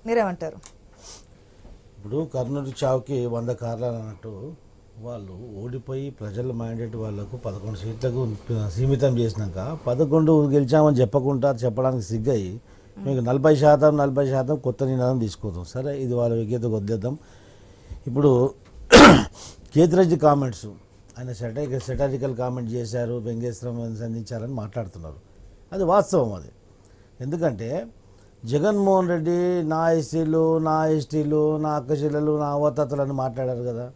మీరేమంటారు? ఇప్పుడు కర్నూలు చావుకి 100 కార్లు అన్నట్టు వాళ్ళు ఓడిపోయి ప్రజల మైండెడ్ వాళ్ళకు 11 సీట్లకు సీమితం చేసినాక 11 గెలిచామని చెప్పడానికి సిగ్గయి మీకు 40% కొత్త నినాదం తీసుకోదాం. సరే, ఇది వాళ్ళ విజ్ఞత వదిలేద్దాం. ఇప్పుడు కేతిరెడ్డి కామెంట్స్, ఆయన సెటారికల్ కామెంట్ చేశారు, వ్యంగ్యాస్త్రం సంధించారని మాట్లాడుతున్నారు. అది వాస్తవం. అది ఎందుకంటే జగన్మోహన్ రెడ్డి నా ఎస్సీలు, నా ఎస్టీలు, నా అక్కచెల్లెలు, నా అవతాతలని మాట్లాడారు కదా.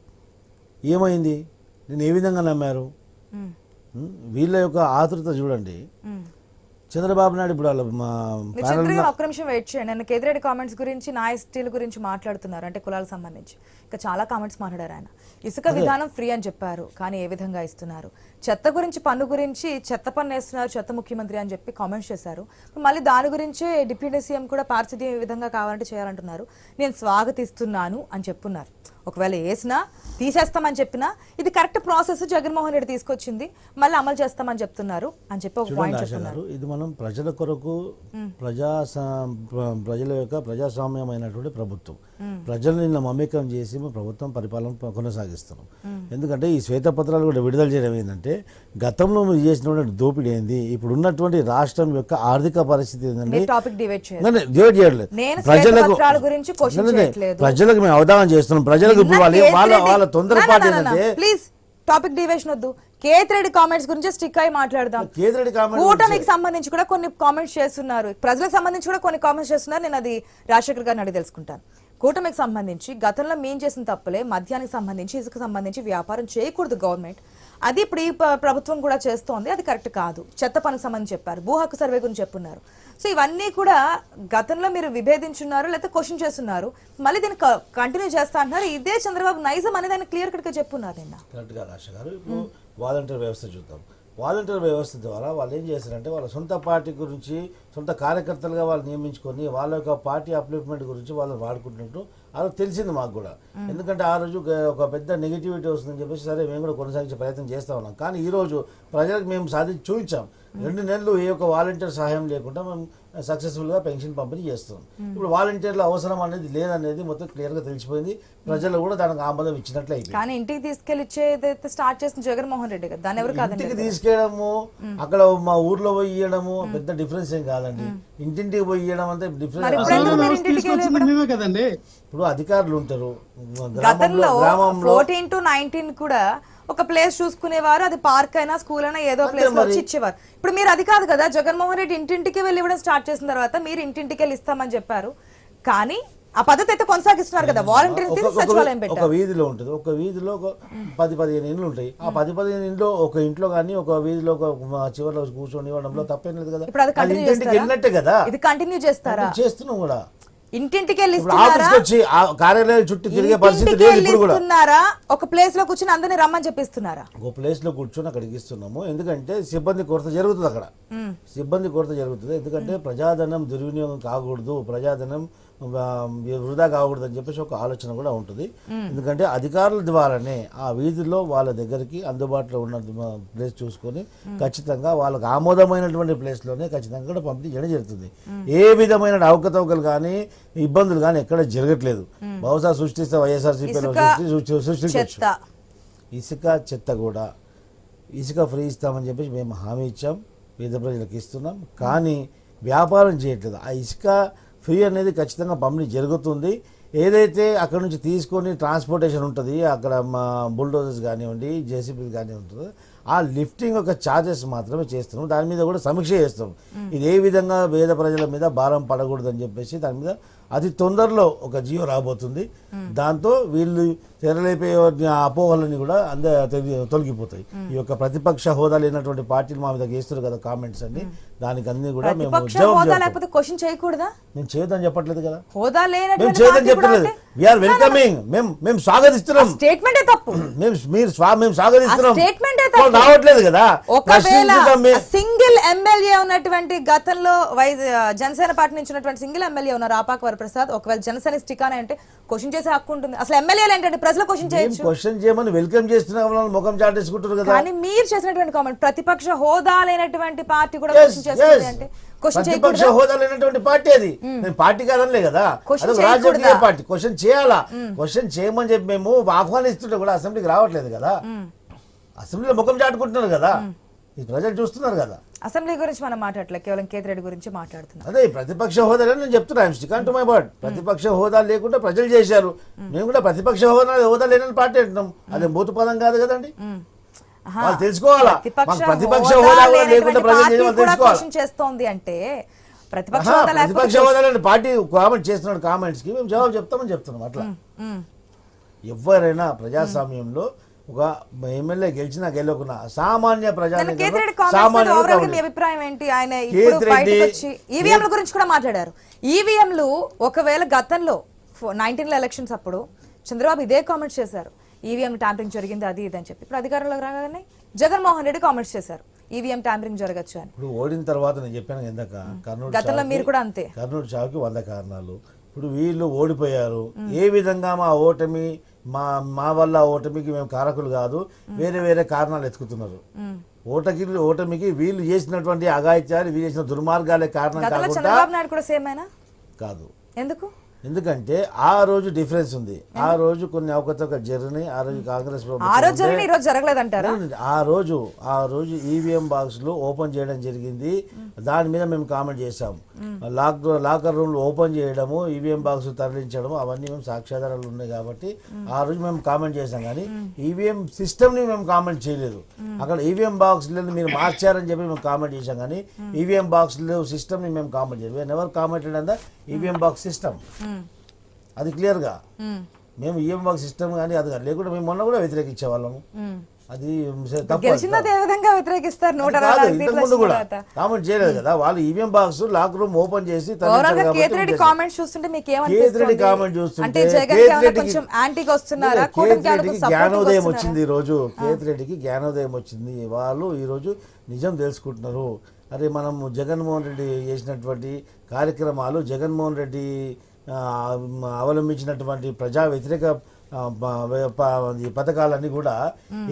ఏమైంది? నేను ఏ విధంగా నమ్మారు? వీళ్ళ యొక్క ఆతృత చూడండి. చంద్రబాబు నాయుడు ఇప్పుడు ఒక్క నిమిషం వెయిట్ చేయండి. నేను కేతిరెడ్డి కామెంట్స్ గురించి, నా ఎస్టీల గురించి మాట్లాడుతున్నారు అంటే కులాలకు సంబంధించి ఇంకా చాలా కామెంట్స్ మాట్లాడారు. ఆయన ఇసుక విధానం ఫ్రీ అని చెప్పారు, కానీ ఏ విధంగా ఇస్తున్నారు? చెత్త గురించి, పన్ను గురించి చెత్త పన్ను వేస్తున్నారు, చెత్త ముఖ్యమంత్రి అని చెప్పి కామెంట్స్ చేశారు. మళ్ళీ దాని గురించే డిప్యూటీ సీఎం కూడా పారిశుద్ధ్యం ఏ విధంగా కావాలంటే చేయాలంటున్నారు. నేను స్వాగతిస్తున్నాను అని చెప్పున్నారు. ఒకవేళ వేసినా తీసేస్తామని చెప్పినా ఇది కరెక్ట్ ప్రాసెస్, జగన్మోహన్ రెడ్డి తీసుకొచ్చింది, మళ్ళీ అమలు చేస్తామని చెప్తున్నారు అని చెప్పి ఒక పాయింట్ చెప్తున్నారు. ఇది మనం ప్రజల కొరకు ప్రజల యొక్క ప్రజాస్వామ్యమైనటువంటి ప్రభుత్వం, ప్రజల్ని మమేకం చేసి ప్రభుత్వం పరిపాలన కొనసాగిస్తున్నాం. ఎందుకంటే ఈ శ్వేతపత్రాలు కూడా విడుదల చేయడం ఏంటంటే గతంలో మీరు చేసినటువంటి దోపిడీ ఏంది, ఇప్పుడు ఉన్నటువంటి రాష్ట్రం యొక్క ఆర్థిక పరిస్థితి ఏంటంటే డివైడ్ చేయట్లేదు. ప్రజలకు మేము అవగాహన చేస్తున్నాం. ప్రజలకు ఇప్పుడు వాళ్ళ తొందరపాటు ఏంటంటే ప్లీజ్ టాపిక్ డివిజన్ వద్దు. కేతిరెడ్డి కామెంట్స్ గురించి స్టిక్ అయి మాట్లాడదాం. కూటమికి సంబంధించి కూడా కొన్ని కామెంట్స్ చేస్తున్నారు, ప్రజలకు సంబంధించి కూడా కొన్ని కామెంట్స్ చేస్తున్నారు. నేను అది రాజశేఖర్ గారిని అడిగి తెలుసుకుంటాను. కూటమికి సంబంధించి గతంలో మేము చేసిన తప్పులే, మద్యానికి సంబంధించి, ఇసుకు సంబంధించి వ్యాపారం చేయకూడదు గవర్నమెంట్, అది ఇప్పుడు ఈ ప్రభుత్వం కూడా చేస్తోంది, అది కరెక్ట్ కాదు. చెత్త పనికి సంబంధించి చెప్పారు, భూ హక్కు సర్వే గురించి చెప్పున్నారు. సో ఇవన్నీ కూడా గతంలో మీరు విభేదించున్నారు, లేకపోతే క్వశ్చన్ చేస్తున్నారు, మళ్ళీ దీన్ని కంటిన్యూ చేస్తా అంటున్నారు. ఇదే చంద్రబాబు నైజం అనేది ఆయన క్లియర్ కట్ గా చెప్పున్నారు నిన్న. కరెక్ట్ గా రాష్ట్ర గారు. ఇప్పుడు వాలంటీర్ వ్యవస్థ చూద్దాం. వాలంటీర్ వ్యవస్థ ద్వారా వాళ్ళు ఏం చేస్తారంటే వాళ్ళ సొంత పార్టీ గురించి, సొంత కార్యకర్తలుగా వాళ్ళు నియమించుకొని వాళ్ళ యొక్క పార్టీ అప్లిప్మెంట్ గురించి వాళ్ళు వాడుకుంటున్నట్టు అది తెలిసింది మాకు కూడా. ఎందుకంటే ఆ రోజు ఒక పెద్ద నెగిటివిటీ వస్తుందని చెప్పేసి సరే మేము కూడా కొనసాగించే ప్రయత్నం చేస్తూ ఉన్నాం. కానీ ఈరోజు ప్రజలకు మేము సాధించి చూపించాం. 2 నెలలు ఏ ఒక్క వాలంటీర్ సహాయం లేకుండా మేము సక్సెస్ఫుల్గా పెన్షన్ పంపిణీ చేస్తున్నాం. ఇప్పుడు వాలంటీర్ల అవసరం అనేది లేదనేది మొత్తం క్లియర్గా తెలిసిపోయింది. ప్రజలు కూడా దానికి ఆమోదం ఇచ్చినట్లే. కానీ ఇంటికి తీసుకెళ్ళి స్టార్ట్ చేసిన జగన్మోహన్ రెడ్డి కదా, దాని ఎవరు కాదు. ఇంటికి తీసుకెళ్ళడము, అక్కడ మా ఊర్లో పోయి ఇవ్వడము పెద్ద డిఫరెన్స్ ఏం కాదండి. ఇంటింటికి పోయి ఇవ్వడం అంటే డిఫరెన్స్. ఇప్పుడు అధికారులు ఉంటారు గతంలో 14 to 19 కూడా ఒక ప్లేస్ చూసుకునేవారు, అది పార్క్ అయినా స్కూల్ అయినా ఏదో ప్లేస్ లో వచ్చి ఇచ్చేవారు. ఇప్పుడు మీరు అది కాదు కదా, జగన్మోహన్ రెడ్డి ఇంటింటికి వెళ్ళి ఇవ్వడం స్టార్ట్ చేసిన తర్వాత మీరు ఇంటింటికి వెళ్ళి ఇస్తామని చెప్పారు, కానీ ఆ పద్ధతి అయితే కొనసాగిస్తున్నారు కదా. వాలంటీర్ సచివాలయం పెట్టారు. ఒక వీధిలో ఉంటుంది, ఒక వీధిలో 10-15 ఇండ్లు ఉంటాయి. ఆ 10-15 ఇంట్లో ఒక ఇంట్లో కానీ ఒక వీధిలో చివరిలో కూర్చొని ఇవ్వడంలో తప్పేం లేదు కదా. ఇప్పుడు అది కంటిన్యూ కదా, ఇది కంటిన్యూ చేస్తారా? చేస్తున్నాం కూడా. ఇంటింటికి వెళ్ళి కార్యాలయాలు చుట్టూ తిరిగే పరిస్థితి లేదు. ఇప్పుడు కూడా ఒక ప్లేస్ లో కూర్చొని అందరినీ రమ్మని చెప్పిస్తున్నారా? ఒక ప్లేస్ లో కూర్చొని అక్కడికి ఇస్తున్నాము. ఎందుకంటే సిబ్బంది కొరత జరుగుతుంది, అక్కడ సిబ్బంది కొరత జరుగుతుంది. ఎందుకంటే ప్రజాధనం దుర్వినియోగం కాకూడదు, ప్రజాధనం వృధా కాకూడదు అని చెప్పేసి ఒక ఆలోచన కూడా ఉంటుంది. ఎందుకంటే అధికారుల ద్వారానే ఆ వీధిలో వాళ్ళ దగ్గరికి అందుబాటులో ఉన్న ప్లేస్ చూసుకొని ఖచ్చితంగా వాళ్ళకి ఆమోదమైనటువంటి ప్లేస్లోనే ఖచ్చితంగా కూడా పంపిణీ చేయడం జరుగుతుంది. ఏ విధమైన అవకతవకలు కానీ ఇబ్బందులు కానీ ఎక్కడ జరగట్లేదు. బహుశా సృష్టిస్తే వైఎస్ఆర్సీపీలో సృష్టించవచ్చు. ఇసుక చెత్త కూడా ఇసుక ఫ్రీ ఇస్తామని చెప్పేసి మేము హామీ ఇచ్చాం, పేద ప్రజలకు ఇస్తున్నాం. కానీ వ్యాపారం చేయట్లేదు. ఆ ఇసుక ఫ్రీ అనేది ఖచ్చితంగా పంపిణీ జరుగుతుంది. ఏదైతే అక్కడ నుంచి తీసుకొని ట్రాన్స్పోర్టేషన్ ఉంటుంది, అక్కడ బుల్డోజర్స్ కానివ్వండి, జేసీబీలు కానివ్వండి ఉంటుందో ఆ లిఫ్టింగ్ ఒక ఛార్జెస్ మాత్రమే చేస్తున్నాం. దాని మీద కూడా సమీక్ష చేస్తాం. ఇది ఏ విధంగా పేద ప్రజల మీద భారం పడకూడదని చెప్పేసి దాని మీద అతి తొందరలో ఒక జియో రాబోతుంది. దాంతో వీళ్ళు తెరలేపే అపోహలని కూడా తొలగిపోతాయి. ఈ యొక్క ప్రతిపక్ష హోదా లేనటువంటి పార్టీలు మా మీద చేస్తున్నారు కదా కామెంట్స్ అన్ని, దానికి అన్ని కూడా మేము క్వశ్చన్ చేయకూడదా? నేను చేయదని చెప్పట్లేదు కదా, హోదా మేము చేయదని చెప్పట్లేదు. వీఆర్ వెల్కమింగ్, మేము స్వాగతిస్తున్నాం. స్టేట్మెంట్ తప్పు, మేము స్వాగతిస్తున్నాం. రావట్లేదు కదా. ఒకవేళ సింగిల్ ఎమ్మెల్యే ఉన్నటువంటి గతంలో జనసేన పార్టీ నుంచి ఉన్నటువంటి సింగిల్ ఎమ్మెల్యే ఉన్నారు ఆపాక వరప్రసాద్, ఒకవేళ జనసేన స్టికానే అంటే క్వశ్చన్ చేసే హక్కు ఉంటుంది. అసలు ఎమ్మెల్యేలు ఏంటంటే ప్రజలు క్వశ్చన్ చేయొచ్చు. క్వశ్చన్ చేయమని వెల్కమ్ చేస్తున్నా ముఖం చాటేసుకుంటారు కదా. కానీ మీరు చేసినటువంటి కామెంట్ ప్రతిపక్ష హోదా లేనటువంటి పార్టీ కూడా చేస్తుంది అంటే క్వశ్చన్ ప్రతిపక్ష చేయకూడదా? హోదా లేనటువంటి పార్టీ అది. నేను పార్టీ కాదనలే కదా, Question అది రాజకీయ పార్టీ. క్వశ్చన్ చేయాలా, క్వశ్చన్ చేయమని చెప్పి మేము ఆహ్వానిస్తుంటే కూడా అసెంబ్లీకి రావట్లేదు కదా, అసెంబ్లీలో ముఖం చాటుకుంటున్నారు కదా, ఇది ప్రజలు చూస్తున్నారు కదా. అసెంబ్లీ గురించి మనం మాట్లాడలేదు, కేవలం కేతిరెడ్డి గురించి మాట్లాడుతున్నాం. అదే ప్రతిపక్ష హోదా నేను చెప్తున్నా, స్టిక్ టు మై బర్డ్. ప్రతిపక్ష హోదా లేకుండా ప్రజలు చేశారు, మేము కూడా ప్రతిపక్ష హోదా లేనని పార్టీ అంటున్నాం. అదే బూతు పదం కాదు కదండి. వాళ్ళు తెలుసుకోవాలా, ప్రతిపక్ష హోదా కూడా లేకుండా ప్రజలు చేయడం వాళ్ళు తెలుసుకోవాలి. క్వశ్చన్ చేస్తోంది అంటే ప్రతిపక్ష ప్రతిపక్ష హోదా లేని పార్టీ కామెంట్ చేస్తున్నాడు, కామెంట్స్ కి మేము జవాబు చెప్తామని చెప్తున్నాం. అట్లా ఎవరైనా ప్రజాస్వామ్యంలో ఒక ఎమ్మెల్యే గెలిచినా గెలవకున్నా సామాన్య మీ అభిప్రాయం ఏంటి? ఆయన ఇప్పుడు బయటకు వచ్చి ఈవీఎంల గురించి కూడా మాట్లాడారు. ఈవీఎంలు ఒకవేళ గతంలో 19 ఎలక్షన్స్ అప్పుడు చంద్రబాబు ఇదే కామెంట్స్ చేశారు, ఈవీఎం ట్యాంపరింగ్ జరిగింది అది ఇది అని చెప్పి. ఇప్పుడు అధికారంలోకి రాగానే జగన్మోహన్ రెడ్డి కామెంట్స్ చేశారు, ఈవీఎం ట్యాంపరింగ్ జరగచ్చు అని. ఇప్పుడు ఓడిన తర్వాత నేను చెప్పాను ఇందాక, గతంలో మీరు కూడా అంతే. కర్నూలు చావుకి 100 కారణాలు. ఇప్పుడు వీళ్ళు ఓడిపోయారు, ఏ విధంగా మా ఓటమి మా వల్ల ఓటమికి మేము కారకులు కాదు, వేరే వేరే కారణాలు ఎత్తుకుతున్నారు. ఓటమికి వీళ్ళు చేసినటువంటి అఘాయిత్యాలు, వీళ్ళు చేసిన దుర్మార్గాలే కారణం కాకుండా చంద్రబాబు నాయుడు కూడా సేమ్ అయినా కాదు. ఎందుకు? ఎందుకంటే ఆ రోజు డిఫరెన్స్ ఉంది, ఆ రోజు కొన్ని అవకతవకలు జరిగినాయి. ఆ రోజు కాంగ్రెస్ ఆ రోజు ఈవీఎం బాక్సులు ఓపెన్ చేయడం జరిగింది, దాని మీద మేము కామెంట్ చేశాం. లాకర్ రూమ్లు ఓపెన్ చేయడము, ఈవీఎం బాక్స్ తరలించడము, అవన్నీ మేము సాక్ష్యాధారాలు ఉన్నాయి కాబట్టి ఆ రోజు మేము కామెంట్ చేశాం. కానీ ఈవీఎం సిస్టమ్ ని మేము కామెంట్ చేయలేదు. అక్కడ ఈవీఎం బాక్స్లను మీరు మార్చారని చెప్పి మేము కామెంట్ చేశాం, కానీ ఈవీఎం బాక్స్లు సిస్టమ్ ని మేము కామెంట్ చేయలేదు. Never commented on the EVM box system. అది క్లియర్ గా మేము ఈఎం బాక్స్ సిస్టమ్ కానీ అది లేకుండా మేము మొన్న కూడా వ్యతిరేకించే వాళ్ళము. అది ఇంతకుముందు కూడా కామెంట్ చేయలేదు కదా వాళ్ళు. EVM box lock room open చేసి కేతిరెడ్డి కామెంట్ చూస్తుంటే జ్ఞానోదయం వచ్చింది. ఈ రోజు కేతిరెడ్డికి జ్ఞానోదయం వచ్చింది. వాళ్ళు ఈ రోజు నిజం తెలుసుకుంటున్నారు. అరే మనం జగన్మోహన్ రెడ్డి చేసినటువంటి కార్యక్రమాలు, జగన్మోహన్ రెడ్డి అవలంబించినటువంటి ప్రజా వ్యతిరేక పథకాలన్నీ కూడా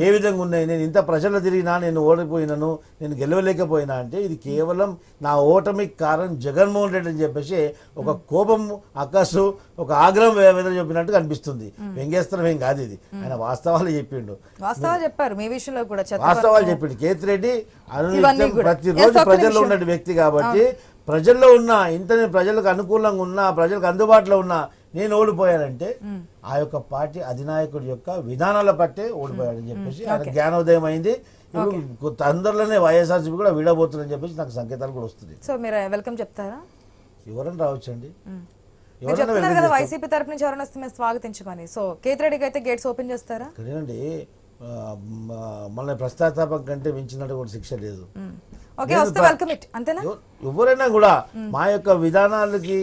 ఏ విధంగా ఉన్నాయి, నేను ఇంత ప్రజల్లో తిరిగినా నేను ఓడిపోయినాను, నేను గెలవలేకపోయినా అంటే ఇది కేవలం నా ఓటమికి కారణం జగన్మోహన్ రెడ్డి అని చెప్పేసి ఒక కోపం, అక్కసు, ఒక ఆగ్రహం వేదన చెప్పినట్టు అనిపిస్తుంది. వ్యంగ్యాస్త్రం ఏం కాదు ఇది, ఆయన వాస్తవాలు చెప్పిండు. వాస్తవాలు చెప్పిండు కేతిరెడ్డి. ప్రతిరోజు ప్రజల్లో ఉన్న వ్యక్తి కాబట్టి ప్రజల్లో ఉన్న ఇంత ప్రజలకు అనుకూలంగా ఉన్నా, ప్రజలకు అందుబాటులో ఉన్నా నేను ఓడిపోయానంటే ఆ యొక్క పార్టీ అధినాయకుడి యొక్క విధానాల పట్టే ఓడిపోయాడని చెప్పేసి ఆయన జ్ఞానోదయం అయింది. అందరిలోనే వైఎస్ఆర్సీపీ కూడా విడబోతుందని చెప్పేసి నాకు సంకేతాలు కూడా వస్తుంది. సో మీరు వెల్కమ్ చెప్తారా? ఎవరైనా రావచ్చండి, వైసీపీ తరపు నుంచి ఎవరైనా వస్తే మేము స్వాగతించమని. సో కేతిరెడ్డికి అయితే గేట్స్ ఓపెన్ చేస్తారా? ఇక్కడేనండి మళ్ళీ ప్రస్తాపం కంటే మించినట్టు కూడా శిక్ష లేదు. ఎవరైనా కూడా మా యొక్క విధానాలకి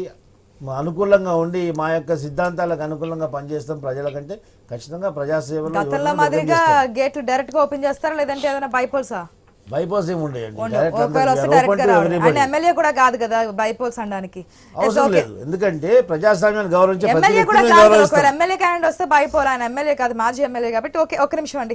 అనుకూలంగా ఉండి మా యొక్క సిద్ధాంతాలకు అనుకూలంగా పనిచేస్తాం ప్రజల కంటే ఖచ్చితంగా ప్రజాసేవలో. గతంలో మాదిరిగా గేట్లు డైరెక్ట్ గా ఓపెన్ చేస్తారా లేదంటే ఏదైనా బైపోల్సా? బైపోల్స్ ఏమి ఉండేయండి, ఎమ్మెల్యే కూడా కాదు కదా బైపోల్స్ అనడానికి అవసరం లేదు. ఎందుకంటే ప్రజాస్వామ్యాన్ని గౌరవించే ఎమ్మెల్యే క్యాండిడేట్ వస్తే బైపోల్, ఆయన ఎమ్మెల్యే కాదు మాజీ ఎమ్మెల్యే కాబట్టి. ఓకే, ఒక్క నిమిషం అండి.